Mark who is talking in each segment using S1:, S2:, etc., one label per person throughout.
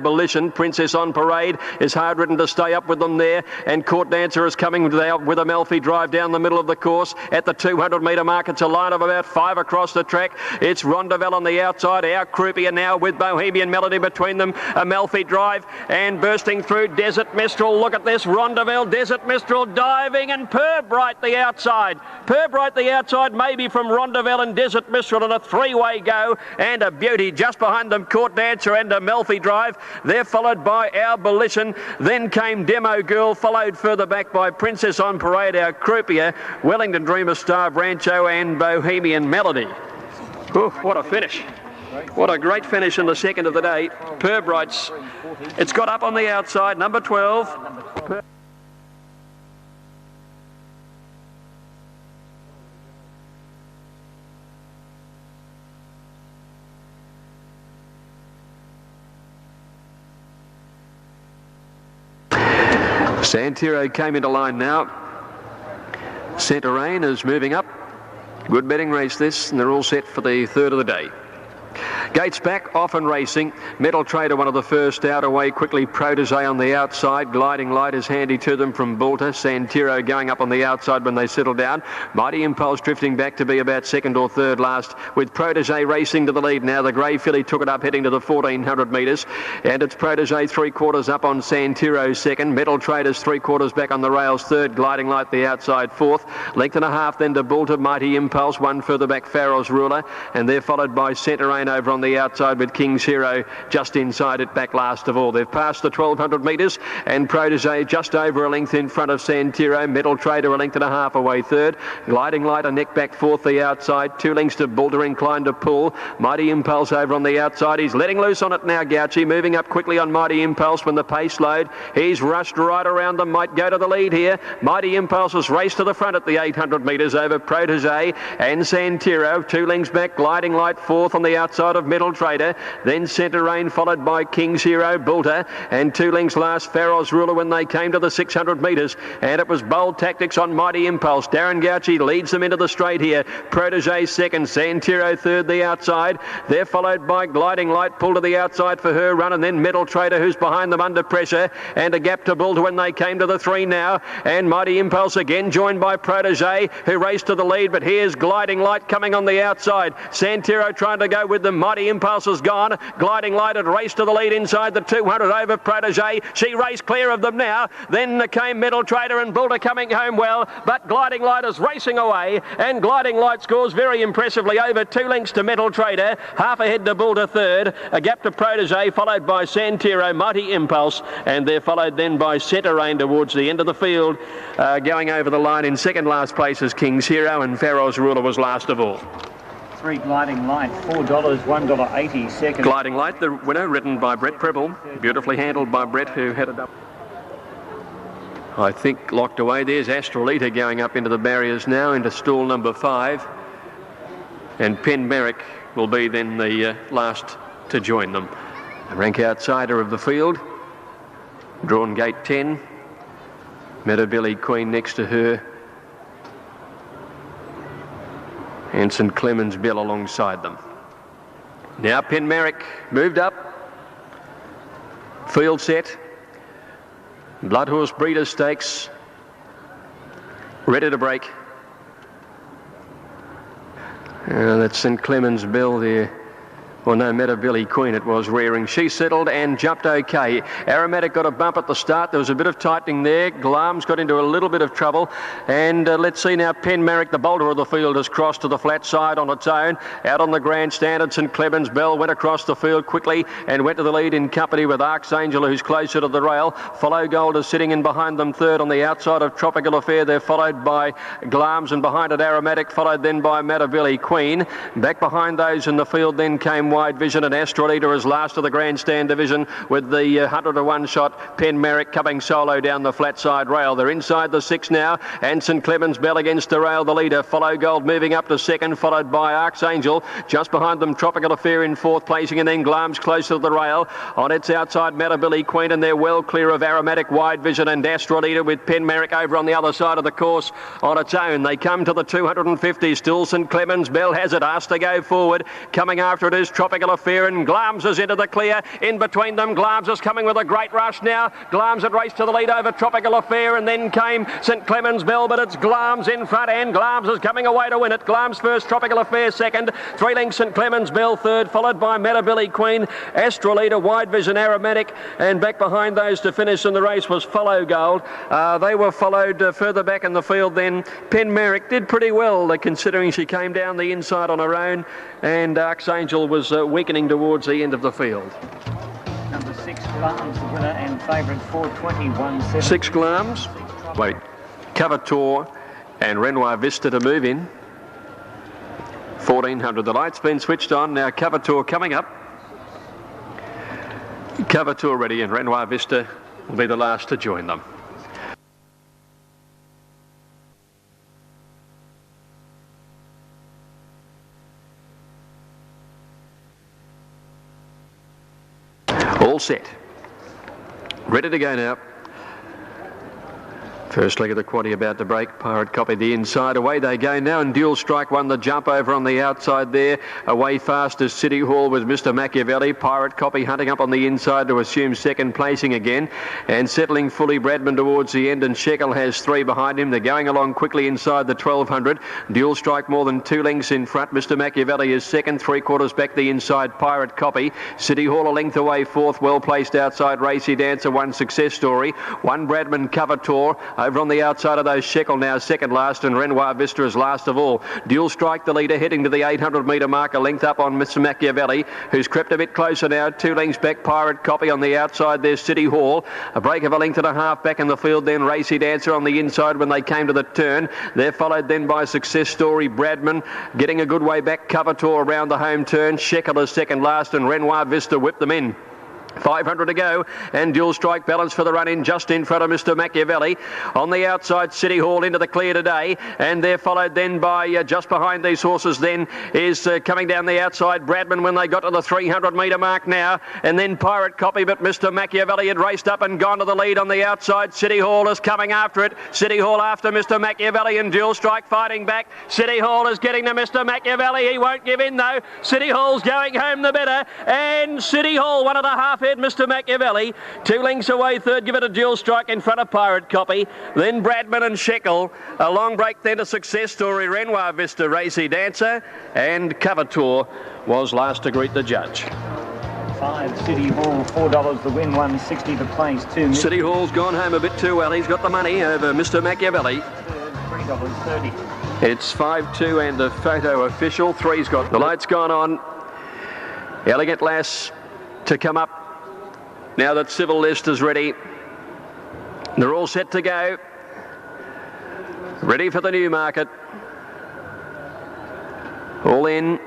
S1: Abolition. Princess on Parade is hard ridden to stay up with them there, and Court Dancer is coming with Amalfi Drive down the middle of the course. At the 200 metre mark, it's a line of about 5 across the track. It's Rondavelle on the outside, Our Croupier now with Bohemian Melody between them. Amalfi Drive and bursting through Desert Mistral. Look at this, Rondavelle, Desert Mistral diving, and Purbright the outside. Purbright the outside, maybe from Rondavelle and Desert Mistral, and a three-way go, and a beauty just behind them, Court Dancer and Amalfi Drive. They're followed by Abolition. Then came Demo Girl, followed further back by Princess on Parade, Our Croupier, Wellington Dreamer, Star Brancho and Bohemian Melody. Ooh, what a finish. What a great finish in the second of the day. Purbright's, it's got up on the outside, number 12. Santiro came into line now. Centerain is moving up. Good betting race this, and they're all set for the third of the day. Gates back, off and racing. Metal Trader, one of the first out, away quickly. Protege on the outside. Gliding Light is handy to them from Balta. Santiro going up on the outside when they settle down. Mighty Impulse drifting back to be about second or third last, with Protege racing to the lead now. The grey filly took it up heading to the 1400 metres, and it's Protege 3/4 up on Santiro second. Metal Traders 3/4 back on the rails third. Gliding Light the outside fourth. Length and a half then to Balta. Mighty Impulse one further back, Pharaoh's Ruler, and they're followed by Centerain over on the outside with King's Hero just inside it, back last of all. They've passed the 1200 metres, and Protege just over a length in front of Santiro. Metal Trader a length and a half away third. Gliding Light a neck back fourth the outside. 2 lengths to Balta, inclined to pull. Mighty Impulse over on the outside. He's letting loose on it now, Gauchi. Moving up quickly on Mighty Impulse when the pace slowed. He's rushed right around them. Might go to the lead here. Mighty Impulse has raced to the front at the 800 metres over Protege and Santiro. 2 lengths back. Gliding Light fourth on the outside of Metal Trader, then Centerain followed by King's Hero, Balta, and 2 lengths last Pharaoh's Ruler when they came to the 600 metres, and it was Bold Tactics on Mighty Impulse. Darren Gauchi leads them into the straight here. Protege second, Santiro third the outside. They're followed by Gliding Light, pulled to the outside for her run, and then Metal Trader who's behind them under pressure, and a gap to Balta when they came to the 3 now, and Mighty Impulse again joined by Protege who raced to the lead, but here's Gliding Light coming on the outside. Santiro trying to go with them. Mighty Impulse is gone. Gliding Light had raced to the lead inside the 200 over Protege. She raced clear of them now. Then came Metal Trader and Balta coming home well, but Gliding Light is racing away, and Gliding Light scores very impressively over 2 lengths to Metal Trader, half ahead to Balta third, a gap to Protege followed by Santiro, Mighty Impulse, and they're followed then by Centerain towards the end of the field. Going over the line in second last place is King's Hero, and Pharaoh's Ruler was last of all.
S2: Gliding Light, $4, $1.80 second.
S1: Gliding Light, the winner, ridden by Brett Preble, beautifully handled by Brett, who headed up. I think locked away. There's Astrolita going up into the barriers now, into stall number 5, and Penn Merrick will be then the last to join them. The rank outsider of the field, drawn gate 10, Meadowbilly Queen next to her, and St Clemens Bell alongside them. Now Penn Merrick moved up, field set, Blood Horse Breeders' Stakes, ready to break. That's St Clemens Bell there. Well, no, Meadowbilly Queen it was rearing. She settled and jumped okay. Aromatic got a bump at the start. There was a bit of tightening there. Glam's got into a little bit of trouble. And let's see now, Penn Merrick, the bolter of the field, has crossed to the flat side on its own. Out on the grandstand at St Clemens Bell, went across the field quickly and went to the lead in company with Archangel, who's closer to the rail. Follow Gold is sitting in behind them third on the outside of Tropical Affair. They're followed by Glams, and behind it Aromatic, followed then by Meadowbilly Queen. Back behind those in the field then came Wide Vision, and Astrolita is last of the grandstand division with the 100-to-1 shot. Penn Merrick coming solo down the flat side rail. They're inside the 6 now, and St Clemens Bell against the rail, the leader. Follow Gold moving up to second, followed by Archangel. Just behind them Tropical Affair in fourth placing, and then Glams closer to the rail. On its outside Meadowbilly Queen, and they're well clear of Aromatic, Wide Vision and Astrolita, with Penn Merrick over on the other side of the course on its own. They come to the 250. Still St Clemens Bell has it, asked to go forward. Coming after it is Tropical Tropical Affair, and Glarms is into the clear. In between them, Glarms is coming with a great rush now. Glarms had raced to the lead over Tropical Affair, and then came St Clemens Bell, but it's Glarms in front, and Glarms is coming away to win it. Glarms first, Tropical Affair second, 3 lengths St Clemens Bell third, followed by Metabilly Queen, Astrolita, Wide Vision Aromatic, and back behind those to finish in the race was Follow Gold. They were followed further back in the field then. Pen Merrick did pretty well considering she came down the inside on her own, and Archangel was weakening towards the end of the field.
S2: Number 6, Glarms, the winner and favourite, 4:21.7.
S1: 6 Glarms. Wait. Cavator and Renoir Vista to move in. 1400. The light's been switched on. Now Cavator coming up. Cavator ready, and Renoir Vista will be the last to join them. All set. Ready to go now. First leg of the quaddie about to break. Pirate Copy the inside. Away they go now, and Dual Strike won the jump over on the outside there. Away fast as City Hall was Mr Machiavelli. Pirate Copy hunting up on the inside to assume second placing again, and settling fully Bradman towards the end, and Shekel has 3 behind him. They're going along quickly inside the 1200. Dual Strike more than 2 lengths in front. Mr Machiavelli is second, 3/4 back the inside Pirate Copy. City Hall a length away fourth, well placed outside Racy Dancer, 1 Success Story, 1 Bradman Cavator. Over on the outside of those, Shekel now second last, and Renoir Vista is last of all. Dual Strike the leader, heading to the 800 metre mark, a length up on Mr Machiavelli, who's crept a bit closer now. 2 lengths back, Pirate Copy on the outside. There's City Hall, a break of a length and a half back in the field. Then Racy Dancer on the inside when they came to the turn. They're followed then by Success Story, Bradman getting a good way back. Cavator around the home turn. Shekel is second last, and Renoir Vista whipped them in. 500 to go, and Dual Strike balance for the run in just in front of Mr Machiavelli. On the outside, City Hall into the clear today, and they're followed then by just behind these horses then is coming down the outside Bradman when they got to the 300 metre mark now, and then Pirate Copy, but Mr Machiavelli had raced up and gone to the lead on the outside. City Hall is coming after it. City Hall after Mr Machiavelli, and Dual Strike fighting back. City Hall is getting to Mr Machiavelli. He won't give in though. City Hall's going home the better, and City Hall, 1 1/2 head Mr Machiavelli, 2 lengths away third, give it a Dual Strike in front of Pirate Copy, then Bradman and Shekel, a long break then a Success Story, Renoir Vista, Racy Dancer, and Cavator was last to greet the judge.
S2: 5 City Hall, $4 the win, 160 the place, 2.
S1: City Hall's gone home a bit too well. He's got the money over Mr Machiavelli.
S2: $3.30.
S1: It's 5-2 and the photo official. 3's got the lights gone on. Elegant Lass to come up now that Civil List is ready. They're all set to go. Ready for the Newmarket. All in.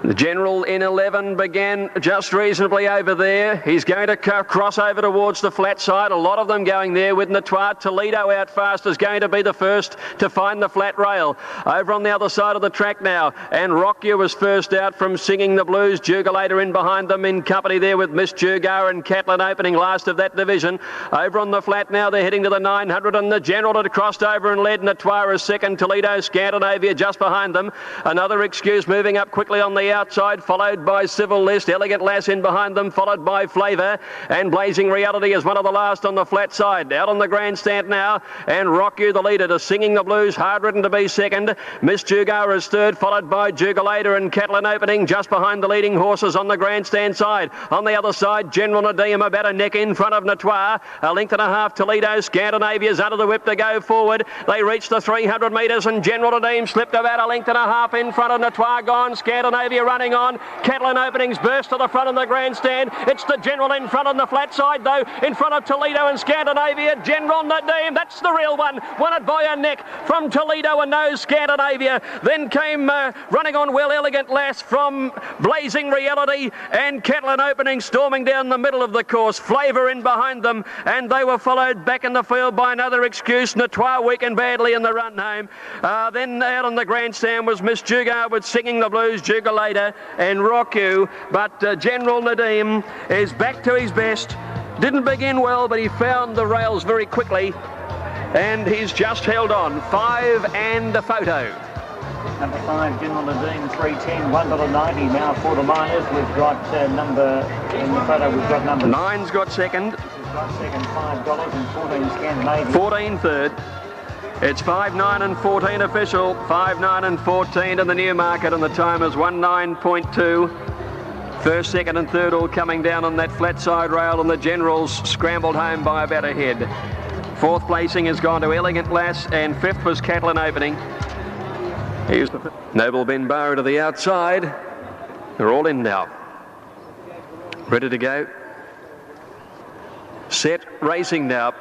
S1: The General in 11 began just reasonably over there. He's going to cross over towards the flat side. A lot of them going there with Natois. Toledo out fast is going to be the first to find the flat rail. Over on the other side of the track now, and Rock You was first out from Singing the Blues. Jugulator in behind them in company there with Miss Jugar and Catlin opening last of that division. Over on the flat now, they're heading to the 900, and the General had crossed over and led. Natois is second. Toledo, Scandinavia just behind them. Another Excuse moving up quickly on the outside, followed by Civil List. Elegant Lass in behind them, followed by Flavour, and Blazing Reality is one of the last on the flat side. Out on the grandstand now, and Rock You the leader to Singing the Blues, hard ridden to be second. Miss Jugar is third, followed by Jugulator and Catlin opening just behind the leading horses on the grandstand side. On the other side, General Nadim about a neck in front of Natois. A length and a half Toledo. Scandinavia's under the whip to go forward. They reach the 300 metres, and General Nadim slipped about a length and a half in front of Natois. Gone. Scandinavia running on. Catlin openings burst to the front of the grandstand. It's the General in front on the flat side though, in front of Toledo and Scandinavia. General Nadim, that's the real one. Won it by a neck from Toledo and no Scandinavia. Then came running on well Elegant Lass from Blazing Reality, and Catlin opening storming down the middle of the course. Flavour in behind them, and they were followed back in the field by another Excuse. Natois weakened badly in the run home. Then out on the grandstand was Miss Jugar with Singing the Blues, Jugulator and Rock You, but General Nadim is back to his best. Didn't begin well, but he found the rails very quickly, and he's just held on. 5 and a photo.
S2: Number 5, General Nadine, 310, $1.90 now for the minors. We've got number, in the photo we've got number
S1: 9's got second.
S2: This has got second, $5 and 14 Scandinavian.
S1: 14 third. It's 5, 9 and 14 official. 5, 9 and 14 in the Newmarket, and the time is 19.2. First, second and third all coming down on that flat side rail, and the Generals scrambled home by about a head. Fourth placing has gone to Elegant Lass, and fifth was Catlin Opening. Here's the Noble Ben Barra to the outside. They're all in now. Ready to go. Set, racing now.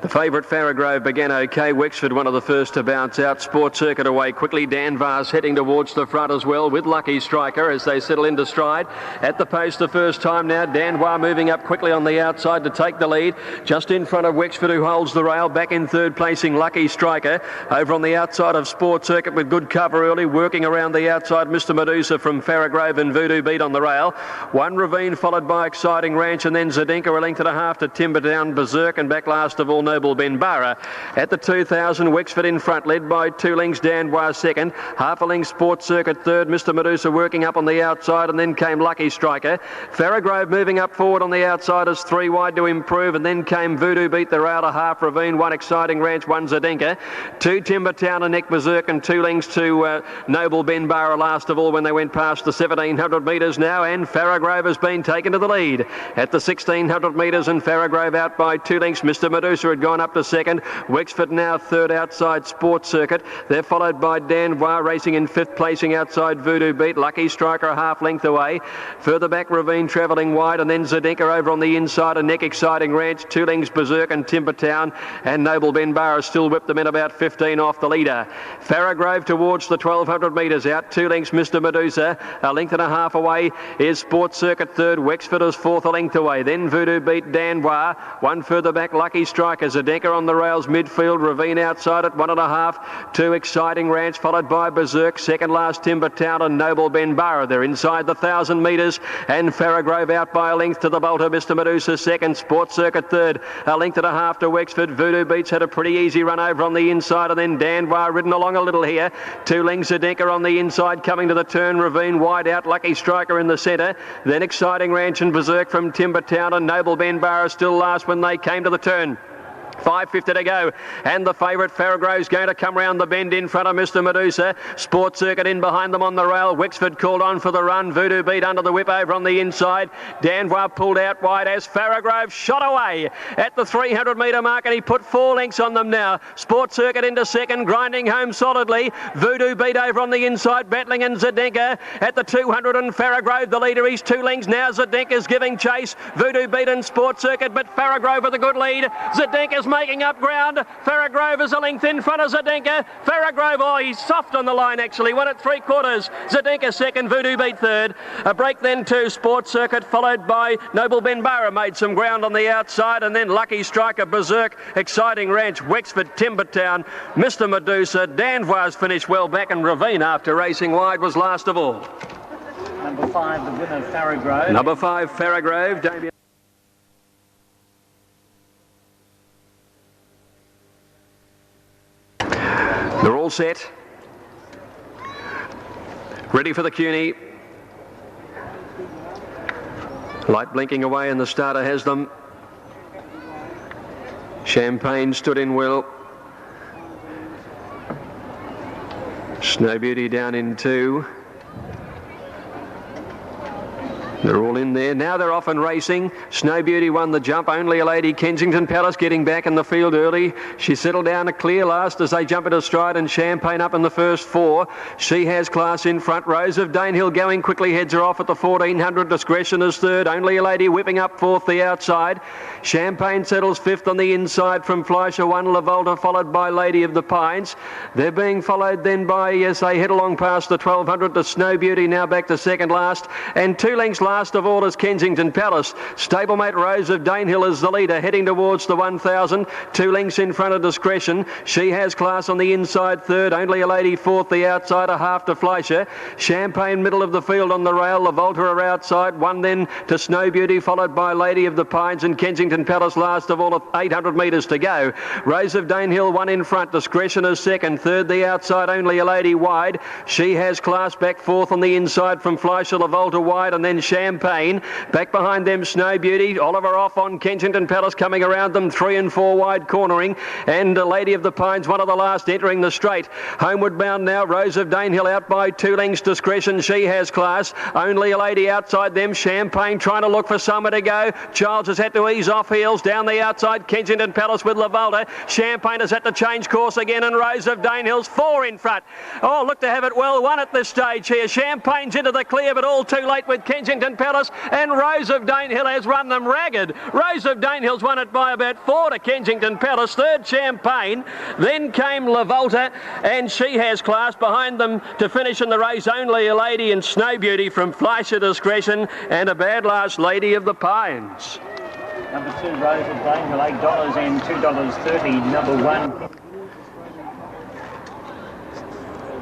S1: The favourite Farragrove began okay. Wexford one of the first to bounce out. Sport Circuit away quickly. Dan Vars heading towards the front as well with Lucky Striker as they settle into stride. At the post the first time now. Dan Vars moving up quickly on the outside to take the lead. Just in front of Wexford, who holds the rail. Back in third placing Lucky Striker. Over on the outside of Sport Circuit with good cover early. Working around the outside Mr Medusa from Farragrove and Voodoo Beat on the rail. One Ravine followed by Exciting Ranch, and then Zdenka a length and a half to Timber Down, Berserk, and back last of all Noble Ben Barra. At the 2000, Wexford in front, led by 2 lengths, Danbois second. Half a length, Sport Circuit third. Mr Medusa working up on the outside, and then came Lucky Striker. Farragrove moving up forward on the outside as 3 wide to improve, and then came Voodoo Beat the rail to Half Ravine, 1 Exciting Ranch, 1 Zdenka. 2 Timber Town and Neck Berserk, and 2 lengths to Noble Ben Barra last of all when they went past the 1700 metres now, and Farragrove has been taken to the lead. At the 1600 metres, and Farragrove out by 2 lengths. Mr Medusa had gone up to second. Wexford now third outside Sport Circuit. They're followed by Danbois racing in fifth placing outside Voodoo Beat. Lucky Striker a half length away. Further back Ravine travelling wide, and then Zdenka over on the inside, a Neck Exciting Ranch, 2 lengths Berserk and Timber Town, and Noble Ben Barra still whipped them in about 15 off the leader. Farragrove towards the 1200 metres out, 2 lengths Mr Medusa, a length and a half away is Sport Circuit third. Wexford is fourth a length away, then Voodoo Beat Danbois, 1 further back Lucky Striker. Zdenka on the rails midfield, Ravine outside at 1.5, 2 Exciting Ranch followed by Berserk, second last Timber Town and Noble Ben Barra. They're inside the 1000 metres, and Farragrove out by a length to the bolter. Mr Medusa second, Sport Circuit third, a length and a half to Wexford. Voodoo Beats had a pretty easy run over on the inside, and then Danbois ridden along a little here. 2 lengths Zdenka on the inside coming to the turn. Ravine wide out, Lucky Striker in the centre, then Exciting Ranch and Berserk from Timber Town, and Noble Ben Barra still last when they came to the turn. 5.50 to go, and the favourite Farragrove's going to come round the bend in front of Mr Medusa. Sport Circuit in behind them on the rail. Wexford called on for the run. Voodoo Beat under the whip over on the inside. Danbois pulled out wide as Farragrove shot away at the 300 metre mark, and he put 4 lengths on them now. Sport Circuit into second, grinding home solidly. Voodoo Beat over on the inside, battling, and Zdenka at the 200, and Farragrove the leader. He's 2 lengths now. Zdenka's giving chase. Voodoo Beat and Sport Circuit, but Farragrove with a good lead. Zdenka's making up ground. Farragrove is a length in front of Zdenka. Farragrove, oh, he's soft on the line actually. 1 at 3/4. Zdenka second, Voodoo Beat third. A break then to Sport Circuit, followed by Noble Ben Barra made some ground on the outside, and then Lucky Striker, Berserk, Exciting Ranch, Wexford, Timber Town, Mr Medusa. Danbois finished well back, and Ravine after racing wide was last of all.
S2: Number 5, the winner, Farragrove.
S1: Number 5, Farragrove. Damien. They're all set. Ready for the CUNY. Light blinking away, and the starter has them. Champagne stood in well. Snow Beauty down in 2. They're all in there. Now they're off and racing. Snow Beauty won the jump. Only a Lady Kensington Palace getting back in the field early. She settled down a clear last as they jump into stride, and Champagne up in the first 4. She has class in front. Rose of Danehill going quickly heads her off at the 1400. Discretion is third. Only a Lady whipping up fourth the outside. Champagne settles fifth on the inside from Fleischer. 1 Lavolta followed by Lady of the Pines. They're being followed then by, as they head along past the 1200 to Snow Beauty, now back to second last, and 2 lengths last of all is Kensington Palace. Stablemate Rose of Danehill is the leader, heading towards the 1,000. 2 lengths in front of Discretion. She Has Class on the inside third. Only a Lady fourth, the outsider half to Fleischer. Champagne middle of the field on the rail. La Volta are outside. 1 then to Snow Beauty, followed by Lady of the Pines, and Kensington Palace last of all at 800 metres to go. Rose of Danehill 1 in front. Discretion is second. Third, the outside, Only a Lady wide. She Has Class back fourth on the inside from Fleischer. La Volta wide, and then Champagne. Back behind them, Snow Beauty. Oliver off on Kensington Palace, coming around them. 3 and 4 wide cornering. And Lady of the Pines, one of the last, entering the straight. Homeward bound now. Rose of Danehill out by 2 lengths. Discretion, She Has Class. Only a Lady outside them. Champagne trying to look for somewhere to go. Childs has had to ease off heels. Down the outside, Kensington Palace with La Volta. Champagne has had to change course again, and Rose of Danehill's 4 in front. Oh, look to have it well won at this stage here. Champagne's into the clear, but all too late with Kensington Palace, and Rose of Danehill has run them ragged. Rose of Danehill's won it by about 4 to Kensington Palace. Third, Champagne. Then came La Volta, and She Has Class. Behind them to finish in the race, Only a Lady and Snow Beauty from Fleischer. Discretion, and a bad last, Lady of the Pines.
S2: Number 2, Rose of Danehill, $8 and $2.30. Number 1.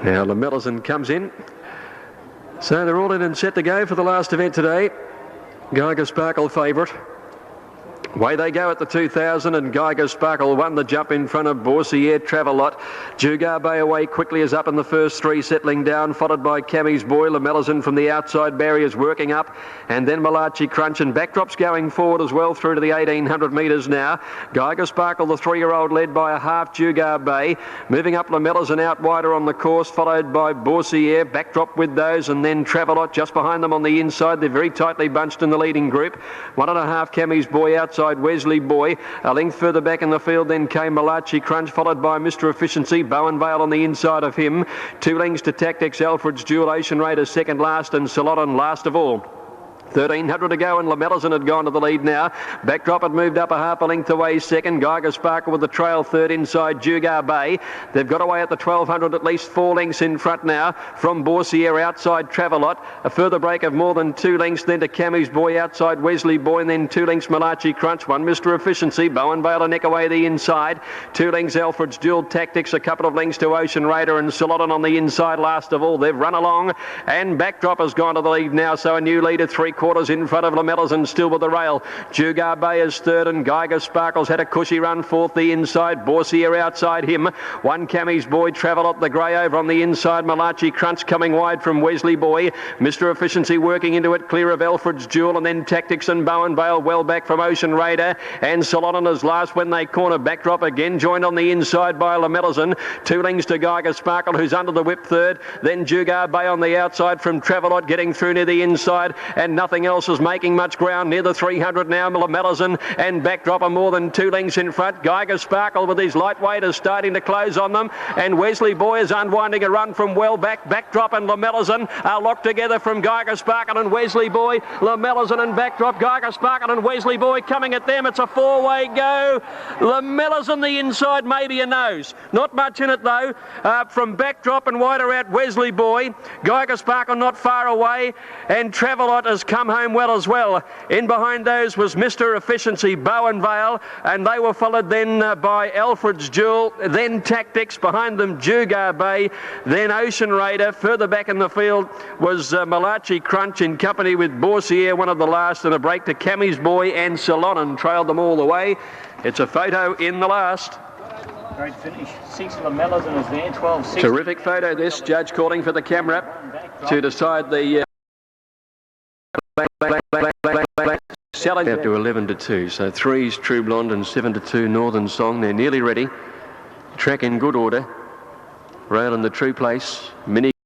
S1: Now Lamellison comes in. So they're all in and set to go for the last event today. Geiger Sparkle favourite. Away they go at the 2,000, and Geiger Sparkle won the jump in front of Boursier Travelot. Jugar Bay away quickly is up in the first 3, settling down, followed by Cammy's Boy. Lamellison from the outside barriers working up, and then Malachi Crunch, and Backdrop's going forward as well through to the 1,800 metres now. Geiger Sparkle, the 3-year-old, led by a half. Jugar Bay moving up. Lamellison out wider on the course, followed by Boursier. Backdrop with those, and then Travelot just behind them on the inside. They're very tightly bunched in the leading group. 1.5 Cammy's Boy outside Wesley Boy. A length further back in the field then came Malachi Crunch, followed by Mr. Efficiency. Bowen Vale on the inside of him. 2 lengths to Tactics, Alfred's Jewel, Ocean Raider second last, and Ceylon last of all. 1,300 to go, and Lamellison had gone to the lead now. Backdrop had moved up a half a length away second. Geiger Sparkle with the trail third inside Jugar Bay. They've got away at the 1,200, at least 4 lengths in front now from Boursier outside Travelot. A further break of more than 2 lengths then to Cammy's Boy outside Wesley Boy, and then 2 lengths Malachi Crunch. 1 Mr. Efficiency. Bowen Vale a neck away the inside. 2 lengths Alfred's Dual Tactics. A couple of lengths to Ocean Raider, and Ceylon on the inside last of all. They've run along, and Backdrop has gone to the lead now, so a new leader 3/4 in front of Lamellison, still with the rail. Jugar Bay is third, and Geiger Sparkle's had a cushy run fourth the inside. Boursier outside him. 1 Cammy's Boy, Travelot the grey over on the inside. Malachi Crunch coming wide from Wesley Boy. Mr. Efficiency working into it, clear of Alfred's Jewel, and then Tactics and Bowen Vale well back from Ocean Raider, and Ceylon is last when they corner. Backdrop again joined on the inside by Lamellison. 2 lengths to Geiger Sparkle, who's under the whip third. Then Jugar Bay on the outside from Travelot, getting through near the inside, and nothing else is making much ground near the 300 now. Lamellison and Backdrop are more than 2 lengths in front. Geiger Sparkle with his lightweight is starting to close on them, and Wesley Boy is unwinding a run from well back. Backdrop and Lamellison are locked together from Geiger Sparkle and Wesley Boy. Lamellison and Backdrop, Geiger Sparkle and Wesley Boy coming at them. It's a 4-way go. Lamellison the inside, maybe a nose. Not much in it though. From Backdrop and wider out Wesley Boy. Geiger Sparkle not far away, and Travelot has come home well as well. In behind those was Mr. Efficiency, Bowen Vale, and they were followed then by Alfred's Jewel, then Tactics, behind them Jugar Bay, then Ocean Raider. Further back in the field was Malachi Crunch in company with Boursier, one of the last, and a break to Cammy's Boy, and Ceylon trailed them all the way. It's a photo in the last.
S2: Great finish. 6 Lamellison is there, 12-6.
S1: Terrific photo this. Judge calling for the camera to decide the selling out to 11-2. So 3's True Blonde and 7-2 Northern Song. They're nearly ready. Track in good order. Rail in the true place. Mini